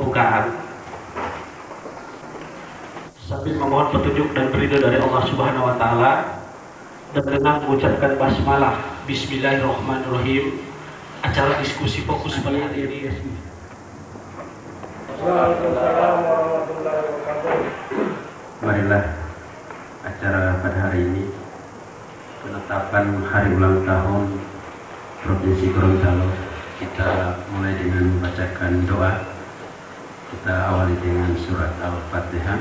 pembukaan sambil memohon petunjuk dan ridho dari Allah Subhanahu wa taala dan dengan mengucapkan basmalah bismillahirrahmanirrahim. Acara diskusi fokus pada hari ini. Marilah acara pada hari ini penetapan hari ulang tahun Provinsi Gorontalo kita mulai dengan membacakan doa. Kita awali dengan surat Al-Fatihah.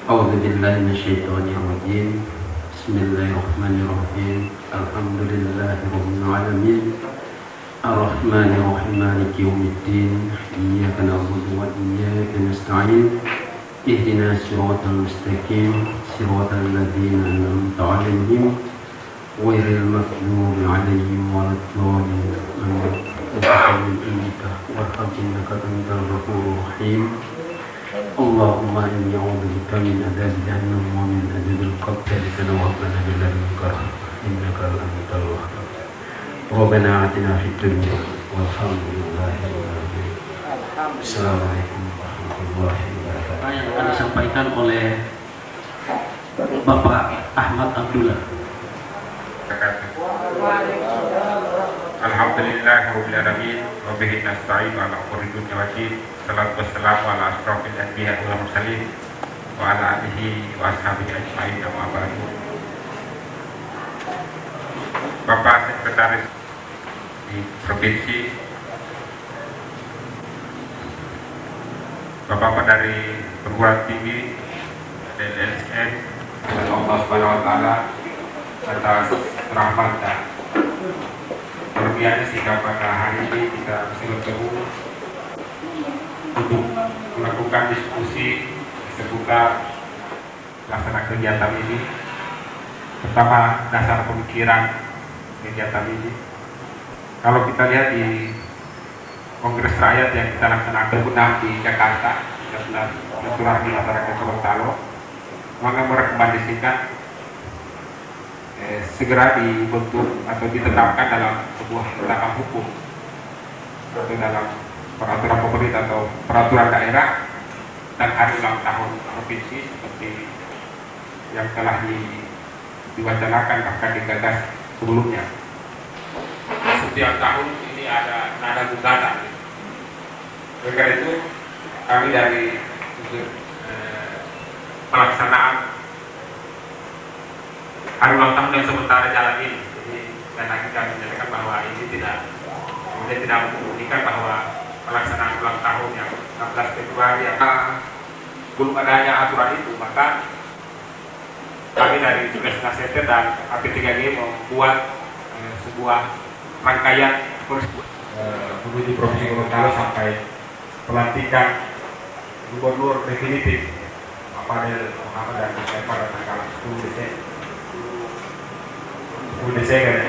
A'udzubillahi minasyaitonirrajim. Bismillahirrahmanirrahim. Alhamdulillahirabbil alamin. Ar-Rahmanirrahim. Maliki yaumiddin. Iyyaka na'budu wa iyyaka nasta'in. Ihdinas siratal mustaqim. Siratal ladzina an'amta 'alaihim ghairil maghdubi 'alaihim waladdallin. Allahumma inni a'udzubika min adzabi jahannam wa min adzabil qabr wa rabbana bil ladunka innaka antal wahhab. Rabbana atina fid dunya walhamdulillahi rabbil alamin. Assalamualaikum warahmatullahi wabarakatuh. Yang akan disampaikan oleh Bapak Ahmad Abdullah. Alhamdulillahirabbil alamin wa bihi nasta'in ala umuri dunya waddin. Salatu wassalamu ala asyrofil anbiya wal mursalin wa ala alihi wa ashabihi ajmain amma ba'du. Bapak Sekretaris di Provinsi, Bapak dari perguruan tinggi dan LSM, dan Allah Subhanahu wa taala atas rahmat dan kelebihannya sehingga pada hari ini kita bisa bertemu untuk melakukan diskusi seputar pelaksanaan kegiatan ini. Pertama, dasar pemikiran kegiatan ini. Kalau kita lihat di Kongres Rakyat yang kita laksanakan benar di Jakarta, silaturahmi masyarakat Gorontalo, maka merekomendasikan segera dibentuk atau ditetapkan dalam sebuah tindakan hukum atau dalam peraturan pemerintah atau peraturan daerah dan hari ulang tahun provinsi seperti yang telah diwacanakan bahkan digagas sebelumnya. Setiap tahun ini ada nada gugatan. Oleh karena itu kami dari pelaksanaan hari ulang tahun yang sementara jalan ini, dan lagi kami menyatakan bahwa ini tidak membuktikan bahwa pelaksanaan ulang tahun yang 16 Februari belum adanya aturan itu, maka kami dari Tugas Center dan AP3G membuat sebuah rangkaian menuju Provinsi Gorontalo sampai pelantikan Gubernur definitif Fadel Muhammad dan Mustafa pada tanggal 10 Desember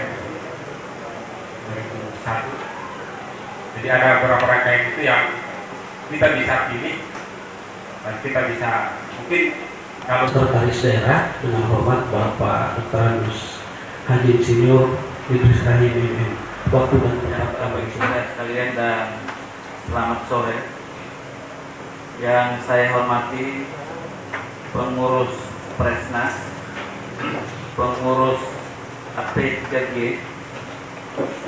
2001. Jadi ada beberapa rangkaian itu yang kita bisa pilih dan kita bisa mungkin kalau Sekretaris Daerah dengan hormat Bapak Dr. Haji Insinyur Idris Rahim MM. Waktu dan tempat Bapak sekalian dan selamat sore. Yang saya hormati pengurus Presnas, pengurus AP3G,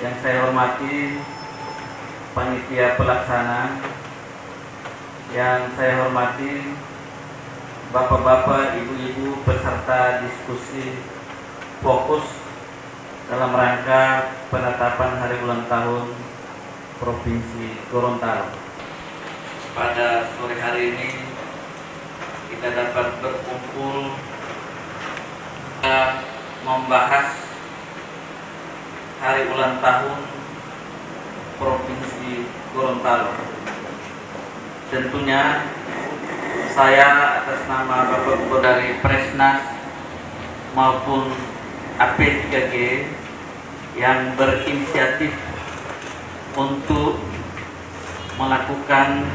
yang saya hormati panitia pelaksana, yang saya hormati bapak-bapak, ibu-ibu peserta diskusi fokus dalam rangka penetapan hari ulang tahun Provinsi Gorontalo. Pada sore hari ini kita dapat berkumpul membahas hari ulang tahun Provinsi Gorontalo. Tentunya saya atas nama Bapak Gubernur dari Presnas maupun AP3G yang berinisiatif untuk melakukan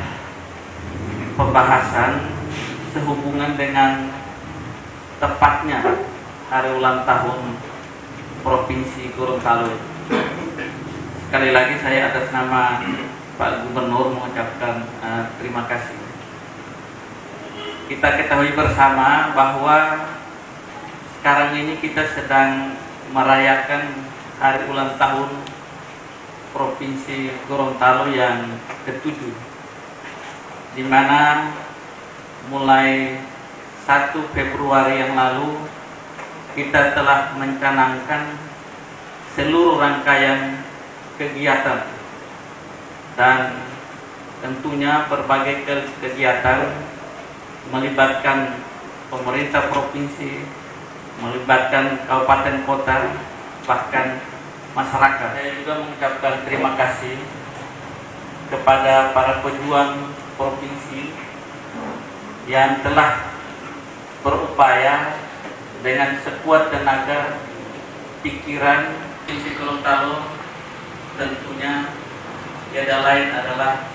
pembahasan sehubungan dengan tepatnya hari ulang tahun Provinsi Gorontalo. Sekali lagi saya atas nama Pak Gubernur mengucapkan terima kasih. Kita ketahui bersama bahwa sekarang ini kita sedang merayakan hari ulang tahun Provinsi Gorontalo yang ke-7, di mana mulai 1 Februari yang lalu kita telah mencanangkan seluruh rangkaian kegiatan dan tentunya berbagai kegiatan melibatkan pemerintah provinsi, melibatkan kabupaten kota, bahkan masyarakat. Saya juga mengucapkan terima kasih kepada para pejuang provinsi yang telah berupaya dengan sekuat tenaga, pikiran. Provinsi Gorontalo tentunya tiada lain adalah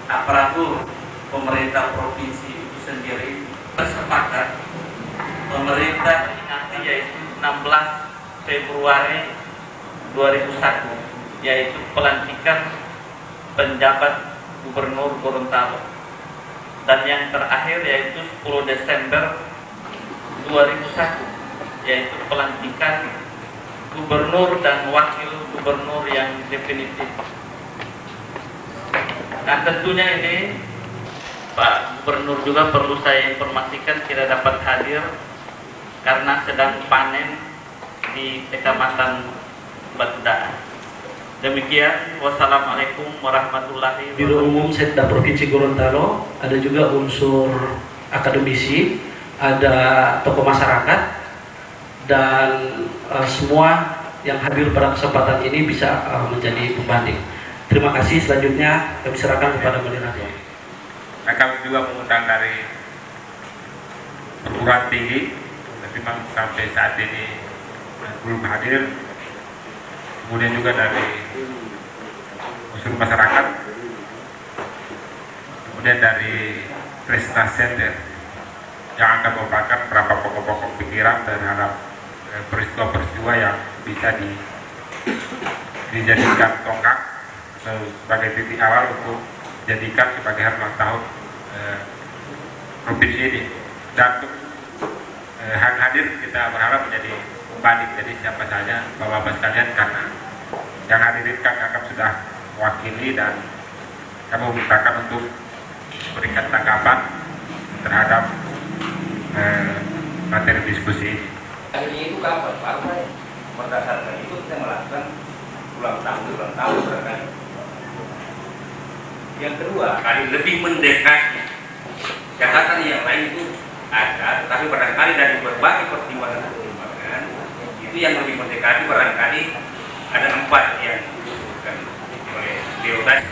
aparatur pemerintah provinsi itu sendiri bersepakat pemerintah nanti yaitu 16 Februari 2001 yaitu pelantikan penjabat Gubernur Gorontalo, dan yang terakhir yaitu 10 Desember 2001 yaitu pelantikan Gubernur dan Wakil Gubernur yang definitif. Nah tentunya ini Pak Gubernur juga perlu saya informasikan tidak dapat hadir karena sedang panen di Kecamatan Batudara. Demikian, wassalamualaikum warahmatullahi wabarakatuh. Biro Umum Setda Provinsi Gorontalo, ada juga unsur akademisi, ada tokoh masyarakat, dan semua yang hadir pada kesempatan ini bisa menjadi pembanding. Terima kasih. Selanjutnya kami serahkan kepada moderator. Kami juga mengundang dari perguruan tinggi, tapi memang sampai saat ini belum hadir. Kemudian juga dari unsur masyarakat, kemudian dari Tresna Center yang akan membakar beberapa pokok-pokok pikiran terhadap peristiwa-peristiwa yang bisa dijadikan tonggak sebagai titik awal untuk dijadikan sebagai hari ulang tahun provinsi ini. Dan untuk yang hadir kita berharap menjadi pembanding, jadi siapa saja bapak-bapak sekalian, karena yang hadir ini kami anggap sudah mewakili dan kami memintakan untuk memberikan tanggapan terhadap materi diskusi ini. Akhirnya itu kapan Pak? Berdasarkan itu kita melakukan ulang tahun barangkali. Yang kedua, kali lebih mendekati catatan yang lain itu ada, tetapi barangkali dari berbagai pertimbangan itu yang lebih mendekati barangkali ada 4 yang disebutkan oleh Leo tadi.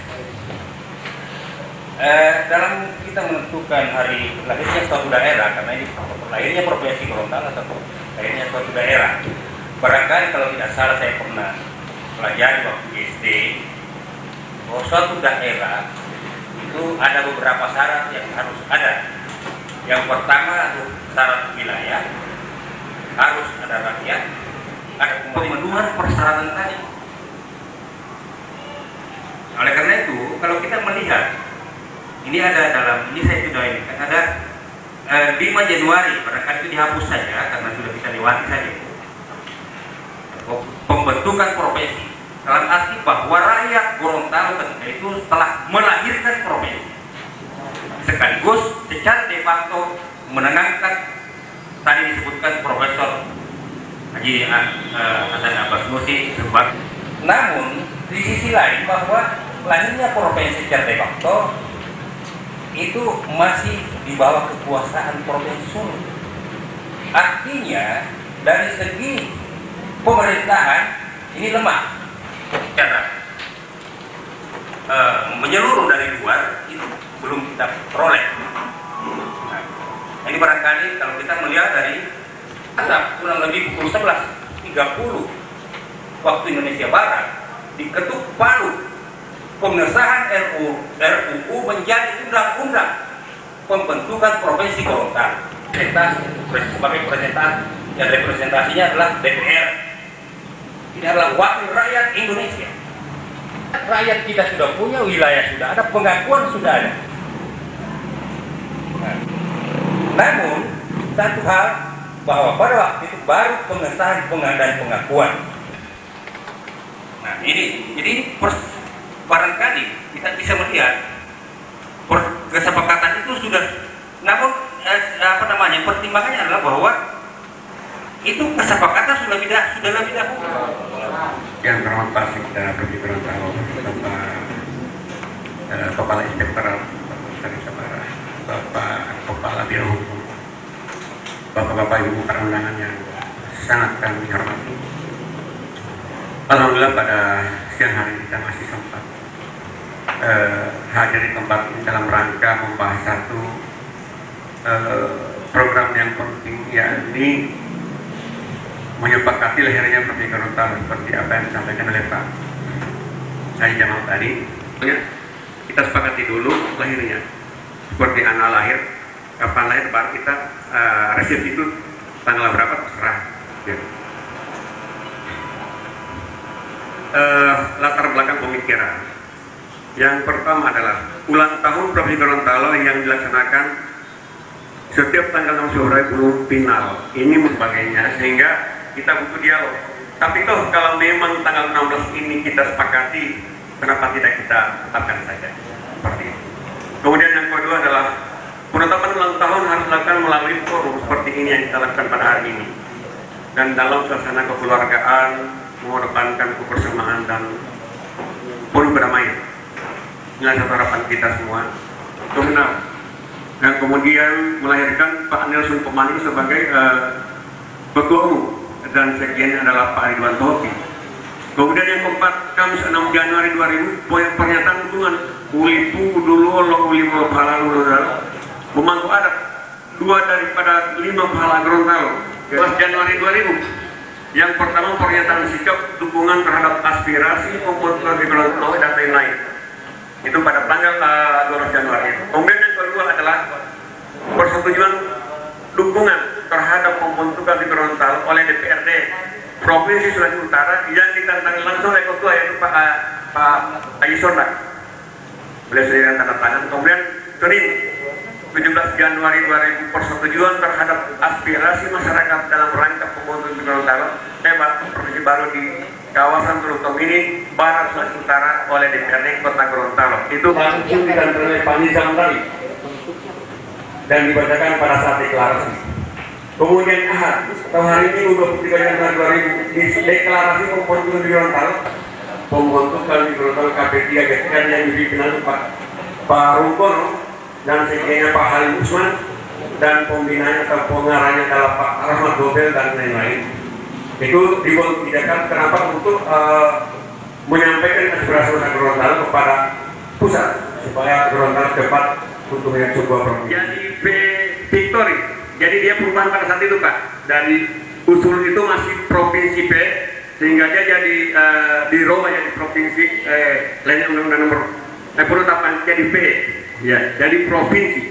Dalam kita menentukan hari lahirnya suatu daerah, karena ini lahirnya Provinsi Gorontalo atau lahirnya suatu daerah, barangkali kalau tidak salah saya pernah pelajari waktu SD bahwa suatu daerah itu ada beberapa syarat yang harus ada. Yang pertama syarat wilayah, harus ada rakyat, ada pemenuhan persyaratan tadi. Oleh karena itu, kalau kita melihat ini ada dalam, ini saya sudah ini kan ada 5 Januari, barangkali itu dihapus saja karena sudah kita lewati saja. Pembentukan provinsi dalam arti bahwa rakyat Gorontalo ketika itu telah melahirkan provinsi, sekaligus secara de facto menenangkan tadi disebutkan Profesor Haji Hasan Abbas Nursi sebagai. Namun di sisi lain bahwa lahirnya provinsi secara de facto itu masih di bawah kekuasaan Provinsi Solo. Artinya dari segi pemerintahan ini lemah, karena menyeluruh dari luar itu belum kita peroleh. Nah, ini barangkali kalau kita melihat dari kurang lebih pukul 11.30 waktu Indonesia Barat diketuk palu pengesahan RUU menjadi undang-undang pembentukan Provinsi Gorontalo. Sebagai representasi yang representasinya adalah DPR, ini adalah wakil rakyat Indonesia. rakyat kita sudah punya, wilayah sudah ada, pengakuan sudah ada. Nah, namun satu hal bahwa pada waktu itu baru pengesahan pengadaan pengakuan. Nah ini jadi barangkali kita bisa melihat kesepakatan itu sudah, namun pertimbangannya adalah bahwa itu kesepakatan sudah lebih dahulu. Yang terhormat Pak Sekda Provinsi Gorontalo, Bapak Kepala Inspektorat Bapak Kepala Biro Hukum, Bapak-bapak Ibu para undangan yang sangat kami hormati. Alhamdulillah pada siang hari kita masih sempat hadir di tempat ini dalam rangka membahas satu program yang penting, yakni menyepakati lahirnya Provinsi Gorontalo seperti apa yang disampaikan oleh Pak Haji Jamal tadi. Kita sepakati dulu lahirnya, seperti anak lahir, kapan lahir, baru kita resep itu tanggal berapa terserah. Ya. Latar belakang pemikiran. Yang pertama adalah ulang tahun Provinsi Gorontalo yang dilaksanakan setiap tanggal 6 Februari belum final. Ini sebagainya, sehingga kita butuh dialog. Tapi toh kalau memang tanggal 16 ini kita sepakati, kenapa tidak kita tetapkan saja seperti itu. Kemudian yang kedua adalah penetapan ulang tahun harus dilakukan melalui forum seperti ini yang kita lakukan pada hari ini, dan dalam suasana kekeluargaan, mengedepankan kebersamaan dan penuh berdamaian. Inilah satu harapan kita semua untuk benar. Dan kemudian melahirkan Pak Nelson Pemani sebagai ketua umum, dan sekjennya adalah Pak Ridwan Tohpi. Kemudian yang keempat, Kamis 6 Januari 2000, pernyataan dukungan Ulipu dulu Allah Uli Halalu memangku adat 2 daripada 5 pahala Gorontalo. 12 Januari 2000, yang pertama pernyataan sikap dukungan terhadap aspirasi komputer di Gorontalo dan lain-lain. Itu pada tanggal 12 Januari. Kemudian yang kedua adalah persetujuan dukungan terhadap pembentukan di Gorontalo oleh DPRD Provinsi Sulawesi Utara yang ditantangkan langsung oleh ketua, yaitu Pak Haji Sondak. Beliau sudah tanda tangan. Kemudian Senin 17 Januari 2000, persetujuan terhadap aspirasi masyarakat dalam rangka pembentukan di Gorontalo provinsi baru di kawasan Teluk Tomini Barat Sulawesi Utara oleh DPRD Kota Gorontalo. Itu langsung ditantangkan oleh Pak Nizam tadi dan dibacakan pada saat deklarasi. Kemudian Ahad atau hari ini 23 Januari 2000 di deklarasi pembentukan di Gorontalo, pembentukan di Gorontalo KP3 GTR yang dipimpin Pak Rungkono dan sekjennya Pak Halim Usman, dan pembinanya atau pengarahnya adalah Pak Rahmat Gobel dan lain-lain. Itu dibuat kebijakan kenapa untuk menyampaikan aspirasi masyarakat Gorontalo kepada pusat supaya Gorontalo cepat untuk yang sebuah provinsi. Jadi Victory. Jadi dia perubahan pada saat itu Pak, dari usul itu masih provinsi P, sehingga dia jadi dirubah jadi provinsi lainnya undang-undang nomor penetapan jadi P, ya, jadi provinsi.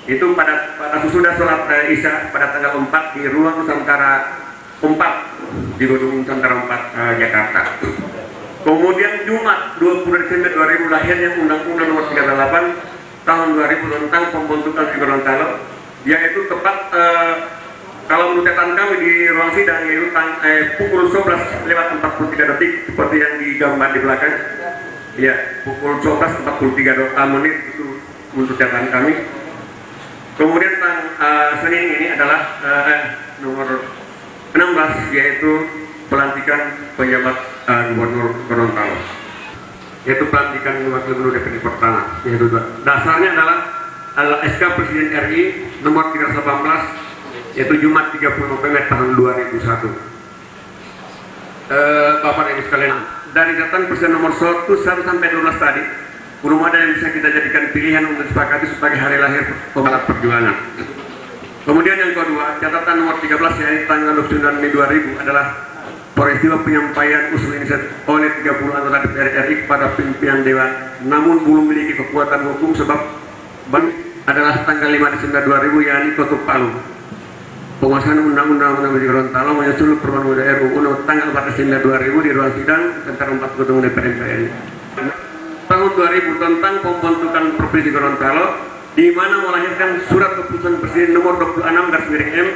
Itu pada sudah sholat Isya pada tanggal 4 di ruang Nusantara 4 di Gedung Nusantara 4 Jakarta. Kemudian Jumat 20 Desember 2000 lahirnya Undang-Undang nomor 38 tahun 2000 tentang pembentukan di Gorontalo, yaitu tepat kalau menurut catatan kami di ruang sidang yaitu pukul 11:43 seperti yang digambar di belakang. Ya, pukul 11:43 menit itu menurut catatan kami. Kemudian Senin ini adalah nomor 16, yaitu pelantikan penjabat Gubernur Gorontalo, yaitu pelantikan wakil gubernur DPD pertama. Yaitu dasarnya adalah SK Presiden RI nomor 318, yaitu Jumat 30 November tahun 2001. Bapak Ibu sekalian, dari catatan Presiden nomor 1 sampai 12 tadi, belum ada yang bisa kita jadikan pilihan untuk disepakati sebagai hari lahir pembalap perjuangan. Kemudian yang kedua, catatan nomor 13 yaitu tanggal 29 Mei 2000 adalah peristiwa penyampaian usul inisiatif oleh 30 anggota DPR RI kepada pimpinan Dewan, namun belum memiliki kekuatan hukum sebab adalah tanggal 5 Desember 2000, yakni ketuk palu penguasaan Undang-Undang Gorontalo menyusul perubahan RUU tanggal 4 Desember 2000 di ruang sidang antara 4 gedung DPR RI. tahun 2000 tentang pembentukan Provinsi Gorontalo, di mana melahirkan surat keputusan Presiden nomor 26/M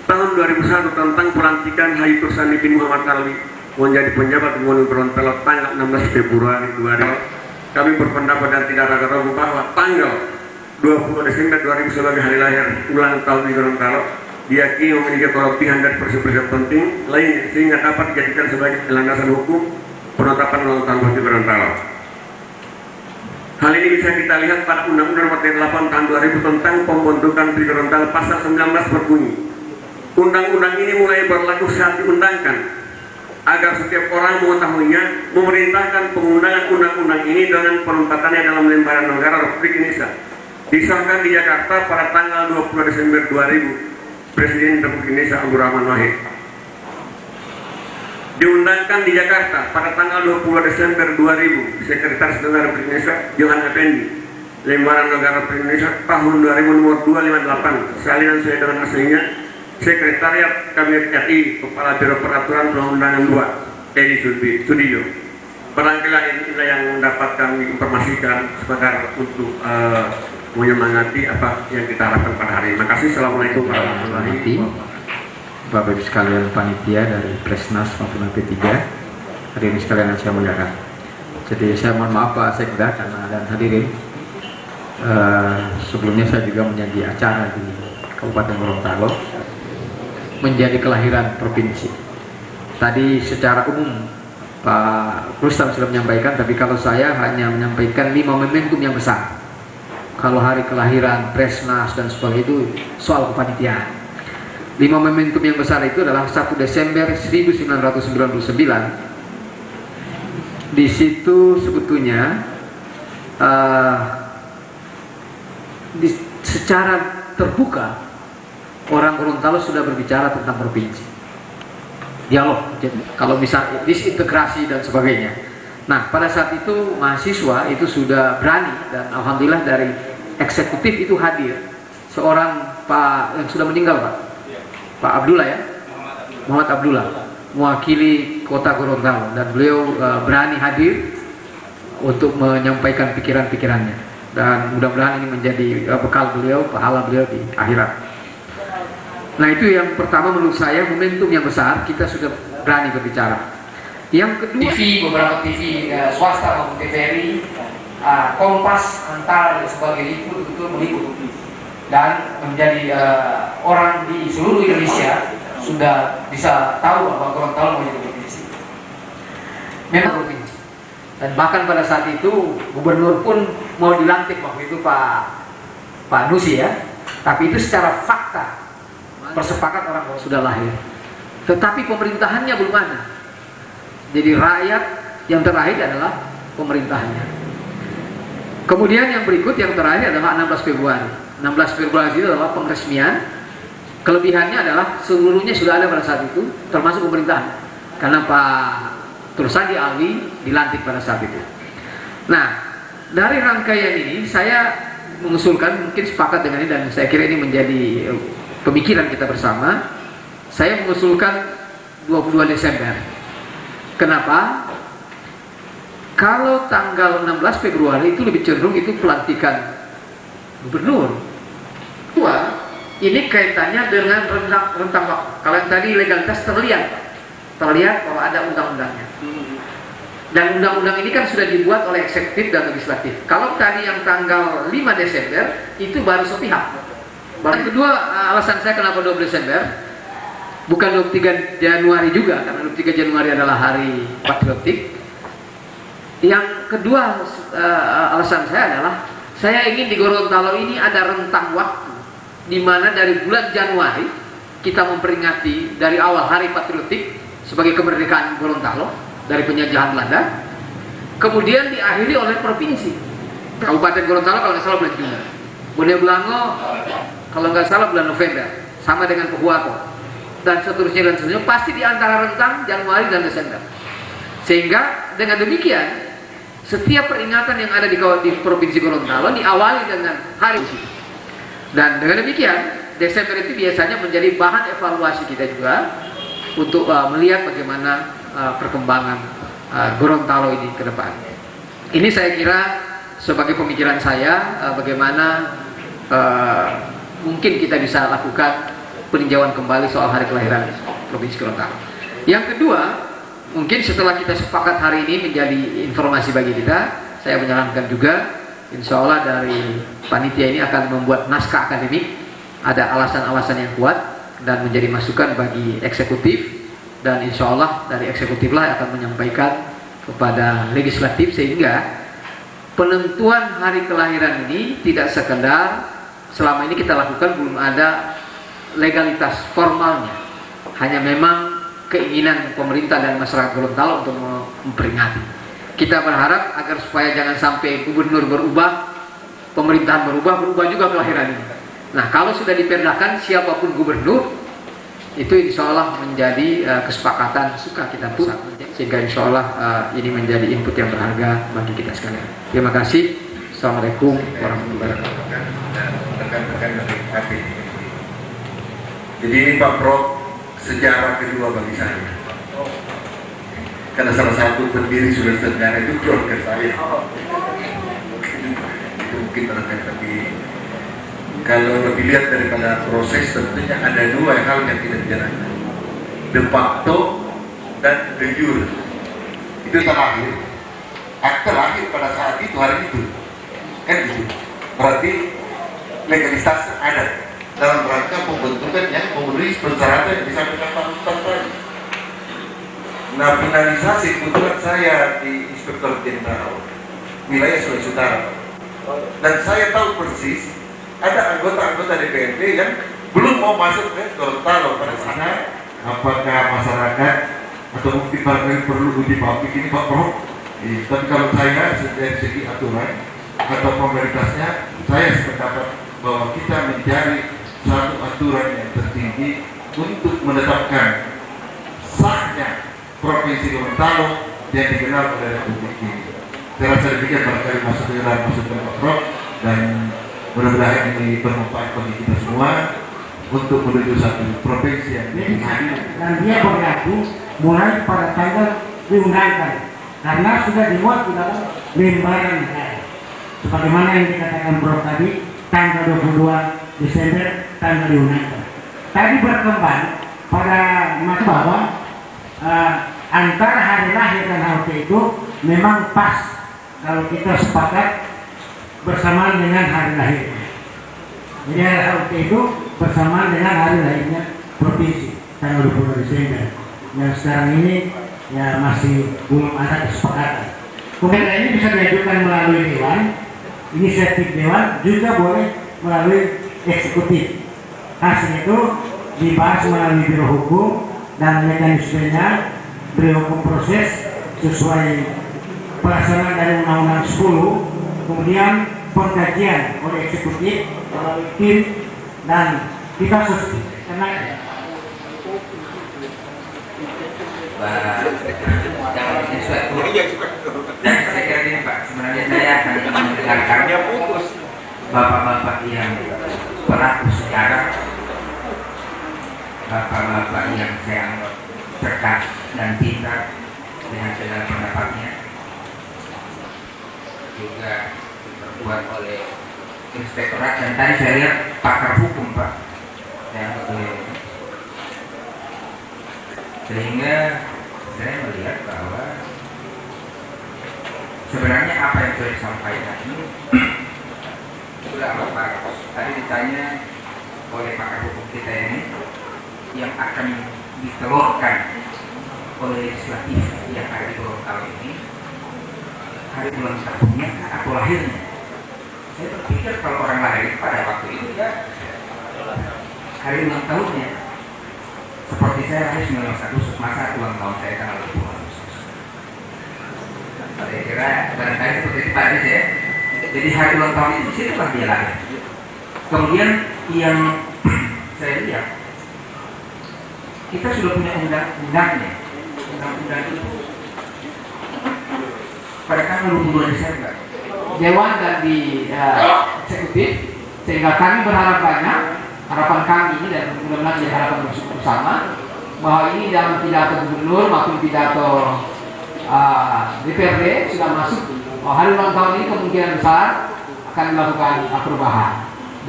tahun 2001 tentang pelantikan Haji Tursani bin Muhammad Alwi menjadi penjabat Gubernur Gorontalo tanggal 16 Februari 2000. Kami berpendapat dan tidak ragu-ragu bahwa tanggal 20 Desember 2000 sebagai hari lahir ulang tahun di Gorontalo diyakini memiliki kelebihan dan prinsip-prinsip penting lainnya sehingga dapat dijadikan sebagai landasan hukum penetapan ulang tahun di Gorontalo. Hal ini bisa kita lihat pada Undang-Undang Nomor 8 tahun 2000 tentang pembentukan di Gorontalo pasal 19 berbunyi, undang-undang ini mulai berlaku saat diundangkan agar setiap orang mengetahuinya, memerintahkan pengundangan undang-undang ini dengan penempatannya dalam lembaran negara Republik Indonesia. Disahkan di Jakarta pada tanggal 20 Desember 2000, Presiden Republik Indonesia Abdul Rahman Wahid. Diundangkan di Jakarta pada tanggal 20 Desember 2000, Sekretaris Negara Republik Indonesia Johan Effendi, Lembaran Negara Republik Indonesia tahun 2000 nomor 258, salinan sesuai dengan aslinya, Sekretariat Kabinet RI, Kepala Biro Peraturan Perundang-undangan 2, Edi Sudiyo. Barangkali inilah yang dapat kami informasikan sebagai untuk menyemangati apa yang kita harapkan pada hari ini. Terima kasih. Assalamualaikum warahmatullahi wabarakatuh. Bapak Ibu sekalian panitia dari Presnas maupun P3, hadirin sekalian yang saya muliakan. Jadi saya mohon maaf Pak Sekda karena dan hadirin. Sebelumnya saya juga menjadi acara di Kabupaten Gorontalo menjadi kelahiran provinsi. Tadi secara umum Pak Rustam sudah menyampaikan, tapi kalau saya hanya menyampaikan 5 momentum yang besar. Kalau hari kelahiran, Presnas dan sebagainya itu soal kepanitiaan. 5 momentum yang besar itu adalah 1 Desember 1999. Di situ sebetulnya secara terbuka orang Gorontalo sudah berbicara tentang provinsi. Dialog, kalau misalnya disintegrasi dan sebagainya. Nah, pada saat itu mahasiswa itu sudah berani dan alhamdulillah dari eksekutif itu hadir seorang Pak yang sudah meninggal Pak Abdullah ya, Muhammad Abdullah, mewakili kota Gorontalo dan beliau berani hadir untuk menyampaikan pikiran-pikirannya dan mudah-mudahan ini menjadi bekal beliau, pahala beliau di akhirat. Nah, itu yang pertama menurut saya momentum yang besar, kita sudah berani berbicara. Yang kedua, beberapa TV swasta maupun TVRI, Kompas, Antara dan sebagainya itu betul meliput dan menjadi orang di seluruh Indonesia sudah bisa tahu bahwa Gorontalo menjadi provinsi. Memang provinsi. Dan bahkan pada saat itu gubernur pun mau dilantik waktu itu Pak Nusi ya, tapi itu secara fakta persepakat orang sudah lahir, tetapi pemerintahannya belum ada. Jadi rakyat yang terakhir adalah pemerintahannya. Kemudian yang berikut yang terakhir adalah 16 Februari. 16 Februari itu adalah pengresmian. Kelebihannya adalah seluruhnya sudah ada pada saat itu, termasuk pemerintahan, karena Pak Tursani Alwi dilantik pada saat itu. Nah, dari rangkaian ini saya mengusulkan, mungkin sepakat dengan ini dan saya kira ini menjadi pemikiran kita bersama. Saya mengusulkan 22 Desember. Kenapa? Kalau tanggal 16 Februari itu lebih cenderung itu pelantikan gubernur. Dua, ini kaitannya dengan rentang waktu. Kalau yang tadi legalitas terlihat bahwa ada undang-undangnya. Dan undang-undang ini kan sudah dibuat oleh eksekutif dan legislatif. Kalau tadi yang tanggal 5 Desember itu baru sepihak. Yang kedua, alasan saya kenapa 20 Desember bukan 23 Januari juga, karena 23 Januari adalah hari patriotik. Yang kedua alasan saya adalah saya ingin di Gorontalo ini ada rentang waktu di mana dari bulan Januari kita memperingati dari awal hari patriotik sebagai kemerdekaan Gorontalo dari penjajahan Belanda, kemudian diakhiri oleh provinsi. Kabupaten Gorontalo kalau nggak salah bulan Juni, Bone Belango kalau nggak salah bulan November, sama dengan Pehuato dan seterusnya pasti di antara rentang Januari dan Desember. Sehingga dengan demikian setiap peringatan yang ada di Provinsi Gorontalo diawali dengan hari ini. Dan dengan demikian Desember itu biasanya menjadi bahan evaluasi kita juga untuk melihat bagaimana perkembangan Gorontalo ini ke depan. Ini saya kira sebagai pemikiran saya bagaimana mungkin kita bisa lakukan peninjauan kembali soal hari kelahiran Provinsi Gorontalo. Yang kedua, mungkin setelah kita sepakat hari ini menjadi informasi bagi kita, saya menyarankan juga insya Allah dari panitia ini akan membuat naskah akademik, ada alasan-alasan yang kuat dan menjadi masukan bagi eksekutif, dan insya Allah dari eksekutiflah akan menyampaikan kepada legislatif, sehingga penentuan hari kelahiran ini tidak sekedar selama ini kita lakukan belum ada legalitas formalnya, hanya memang keinginan pemerintah dan masyarakat Gorontalo untuk memperingati. Kita berharap agar supaya jangan sampai gubernur berubah, pemerintahan berubah juga kelahiran ini. Nah, kalau sudah diperdakan siapapun gubernur, itu insya Allah menjadi kesepakatan suka kita pusat, sehingga insya Allah ini menjadi input yang berharga bagi kita sekalian. Terima kasih. Assalamualaikum warahmatullahi wabarakatuh. Dan rekan-rekan dari KP. Jadi ini Pak Prof, sejarah kedua bagi saya. Karena salah satu pendiri Sulawesi Tenggara itu keluarga saya. Itu mungkin rekan, tapi kalau lebih lihat daripada proses, tentunya ada dua hal yang tidak dijalankan, de facto dan de jure. Itu terakhir, akte lahir pada saat itu, hari itu, kan itu. Berarti legalitas ada dalam rangka pembentukan yang memenuhi persyaratan yang disampaikan Pak Ustaz tadi. Nah, finalisasi kebetulan saya di Inspektor Jenderal wilayah Sulawesi Utara, dan saya tahu persis ada anggota-anggota DPRD yang belum mau masuk ke Gorontalo pada sana. Apakah masyarakat atau mungkin barangkali perlu uji publik ini Pak Prof? Tapi kalau saya dari segi aturan atau formalitasnya, saya sependapat bahwa kita mencari satu aturan yang tertinggi untuk menetapkan sahnya Provinsi Gorontalo yang dikenal oleh Republik ini. Saya rasa demikian, barangkali masuk Pak Prof, dan mudah-mudahan ini bermanfaat bagi kita semua untuk menuju satu provinsi yang dan dia berlaku mulai pada tanggal diundangkan, karena sudah dimuat di dalam lembaran negara. Sebagaimana yang dikatakan Prof tadi, tanggal 22 Desember tanggal diundangkan. Tadi berkembang pada masa bahwa antara hari lahir dan HUT itu memang pas kalau kita sepakat bersamaan dengan hari lahirnya. Jadi hari HUT itu bersamaan dengan hari lahirnya provinsi tanggal 20 Desember. Yang sekarang ini ya masih belum ada kesepakatan. Kemudian ini bisa diajukan melalui dewan, inisiatif dewan, juga boleh melalui eksekutif. Hasil itu dibahas melalui biro hukum dan mekanismenya biro hukum proses sesuai pelaksanaan dari Undang-Undang 10. Kemudian pengkajian oleh eksekutif melalui tim, dan kita karena jangan sesuatu. Dan saya kira ini Pak, sebenarnya saya akan mendengarkannya putus bapak-bapak yang pelaku sejarah, bapak-bapak yang saya anggap cerdas dan pintar dengan segala pendapatnya, juga diperkuat oleh inspektorat, dan tadi saya lihat pakar hukum Pak, sehingga saya melihat bahwa sebenarnya apa yang sudah disampaikan ini sudah amat bagus. Tadi ditanya oleh pakar hukum kita ini yang akan ditelurkan oleh legislatif yang ada di Gorontalo ini, hari ulang tahunnya atau lahirnya. Saya berpikir kalau orang lahir pada waktu itu ya hari ulang tahunnya. Seperti saya lahir 19 Agustus, masa ulang tahun saya tanggal 20 Agustus. Saya kira barangkali seperti itu Pak ya. Jadi hari ulang tahun itu situlah dia lahir. Kemudian yang saya lihat, kita sudah punya undang-undangnya. Undang-undang itu pada tanggal 22 Desember. Dewan dan di eksekutif, sehingga kami berharap banyak, harapan kami ini dan mudah-mudahan jadi harapan bersama, bahwa ini dalam pidato gubernur maupun pidato DPRD sudah masuk hari ulang tahun ini kemungkinan besar akan melakukan perubahan,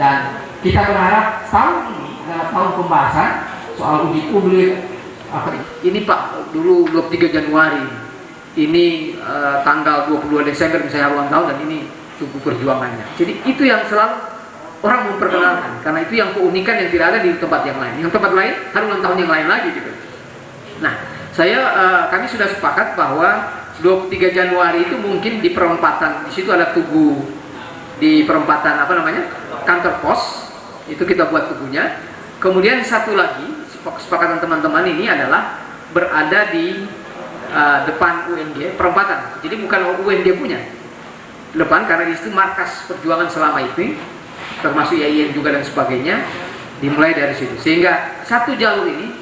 dan kita berharap tahun ini adalah tahun pembahasan soal uji publik. Ini Pak, dulu 23 Januari, ini tanggal 22 Desember misalnya ulang tahun, dan ini Tugu Perjuangannya. Jadi itu yang selalu orang memperkenalkan, karena itu yang keunikan yang tidak ada di tempat yang lain. Yang tempat lain hari ulang tahun yang lain lagi gitu. Nah, kami sudah sepakat bahwa 23 Januari itu mungkin di perempatan, di situ ada tugu di perempatan kantor pos, itu kita buat tugunya. Kemudian satu lagi kesepakatan teman-teman ini adalah berada di depan UNG perempatan. Jadi bukan UNG punya depan, karena di situ markas perjuangan selama itu, termasuk YIN juga dan sebagainya, dimulai dari situ. Sehingga satu jalur ini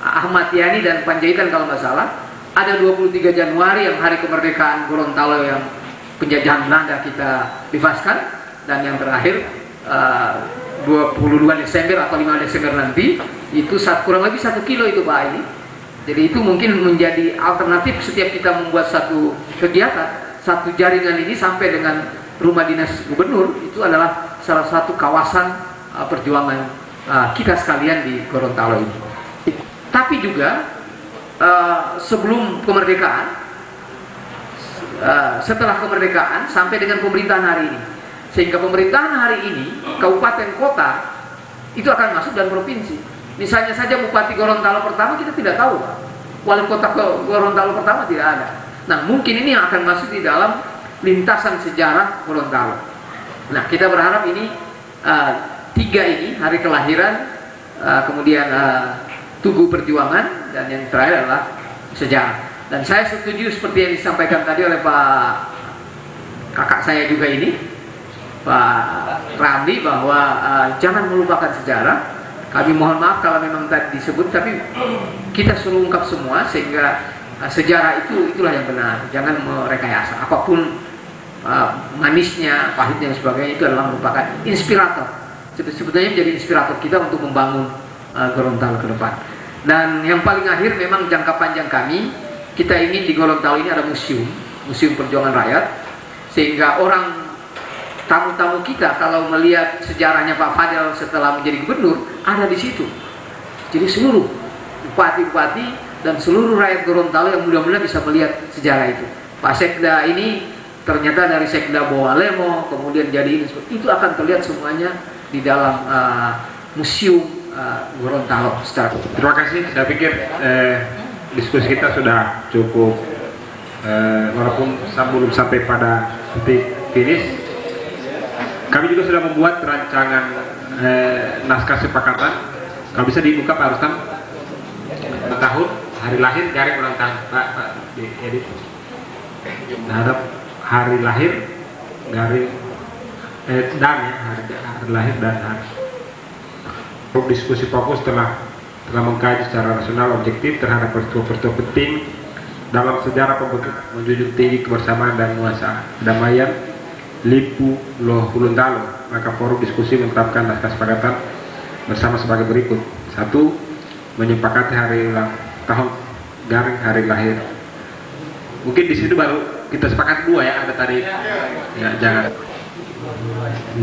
Ahmad Yani dan Panjaitan kalau nggak salah, ada 23 Januari yang hari kemerdekaan Gorontalo yang penjajahan Belanda kita bebaskan, dan yang terakhir 22 Desember atau 5 Desember nanti, itu kurang lebih 1 kilo itu Pak ini. Jadi itu mungkin menjadi alternatif setiap kita membuat satu kegiatan, satu jaringan ini sampai dengan rumah dinas gubernur, itu adalah salah satu kawasan perjuangan kita sekalian di Gorontalo ini. Tapi juga sebelum kemerdekaan, setelah kemerdekaan sampai dengan pemerintahan hari ini, sehingga pemerintahan hari ini kabupaten kota itu akan masuk dan provinsi. Misalnya saja Bupati Gorontalo pertama kita tidak tahu, Pak. Wali kota Gorontalo pertama tidak ada. Nah, mungkin ini yang akan masuk di dalam lintasan sejarah Gorontalo. Nah, kita berharap ini 3 ini hari kelahiran, kemudian Tugu Perjuangan, dan yang terakhir adalah sejarah. Dan saya setuju seperti yang disampaikan tadi oleh Pak kakak saya juga ini, Pak Ramli, bahwa jangan melupakan sejarah. Kami mohon maaf kalau memang tadi disebut, tapi kita suruh ungkap semua, sehingga sejarah itulah yang benar. Jangan merekayasa. Apapun manisnya, pahitnya dan sebagainya, itu adalah merupakan inspirator. Sebetulnya menjadi inspirator kita untuk membangun Gorontalo ke depan. Dan yang paling akhir, memang jangka panjang kami, kita ingin di Gorontalo ini ada museum perjuangan rakyat, sehingga orang, tamu-tamu kita kalau melihat sejarahnya Pak Fadel setelah menjadi gubernur, ada di situ. Jadi seluruh bupati-bupati dan seluruh rakyat Gorontalo yang mudah-mudahan bisa melihat sejarah itu. Pak Sekda ini ternyata dari Sekda Bowalemo, kemudian jadi ini, itu akan terlihat semuanya di dalam museum Gorontalo secara. Terima kasih. Saya pikir diskusi kita sudah cukup, walaupun belum sampai pada titik finish. Kami juga sudah membuat rancangan naskah sepakatan. Kalau bisa dibuka Pak Rustam, tahun, hari lahir, garing ulang tahun, Pak diedit. Terhadap hari lahir, garing dan ya, hari lahir dan hari. Diskusi fokus telah mengkaji secara rasional objektif terhadap peristiwa-peristiwa penting dalam sejarah pembentuk, menjunjung tinggi kebersamaan dan nuansa kedamaian Lipu Loh Gorontalo. Maka forum diskusi menetapkan naskah sepakatan bersama sebagai berikut. 1. Menyepakati hari ulang tahun garing hari lahir. Mungkin di situ baru kita sepakat 2 ya, ada tadi ya, jangan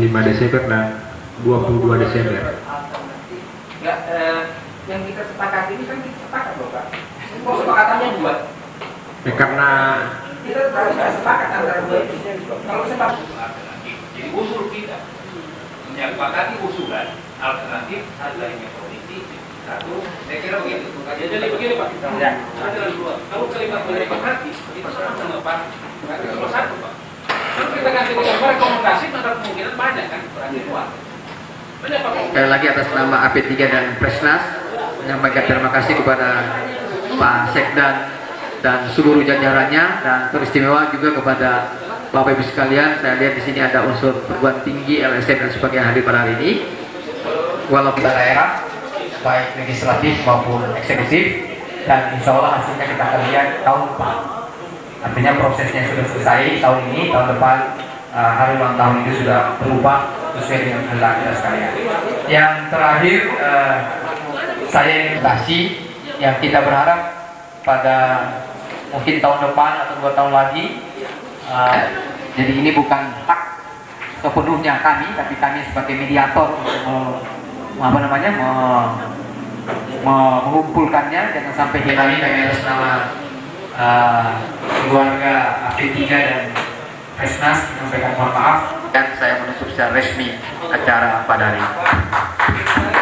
5 Desember dan 22 Desember. Ya, yang kita sepakati ini kan kita sepakat loh Pak. Kok sepakatannya 2? Ya, karena kita nggak sepakat antara 2 itu. Kalau sepakat, Jadi usul kita menyepakati usulan alternatif adanya politik. 1, saya kira begitu. Ya, jadi begini Pak. Ya. Ada 2. Kalau kalimat menyepakati itu sama Pak. Kalau 1 Pak. Kalau kita ganti dengan rekomendasi, maka kemungkinan banyak kan berarti 2. Sekali lagi atas nama AP3 dan Presnas menyampaikan terima kasih kepada Pak Sekda dan seluruh jajarannya, dan teristimewa juga kepada Bapak Ibu sekalian. Saya lihat di sini ada unsur perguruan tinggi, LSM dan sebagainya hadir pada hari ini. Walaupun kita daerah baik legislatif maupun eksekutif, dan insya Allah hasilnya kita akan lihat tahun depan. Artinya prosesnya sudah selesai tahun ini, tahun depan hari ulang tahun itu sudah berubah sesuai dengan kehendak kita sekalian. Yang terakhir, saya ingin kasih yang kita berharap pada mungkin tahun depan atau 2 tahun lagi, Jadi ini bukan hak sepenuhnya kami, tapi kami sebagai mediator untuk mengumpulkannya. Jangan sampai hilang. Kami atas nama keluarga AP3 dan Resnas menyampaikan mohon maaf, dan saya menutup secara resmi acara pada hari ini.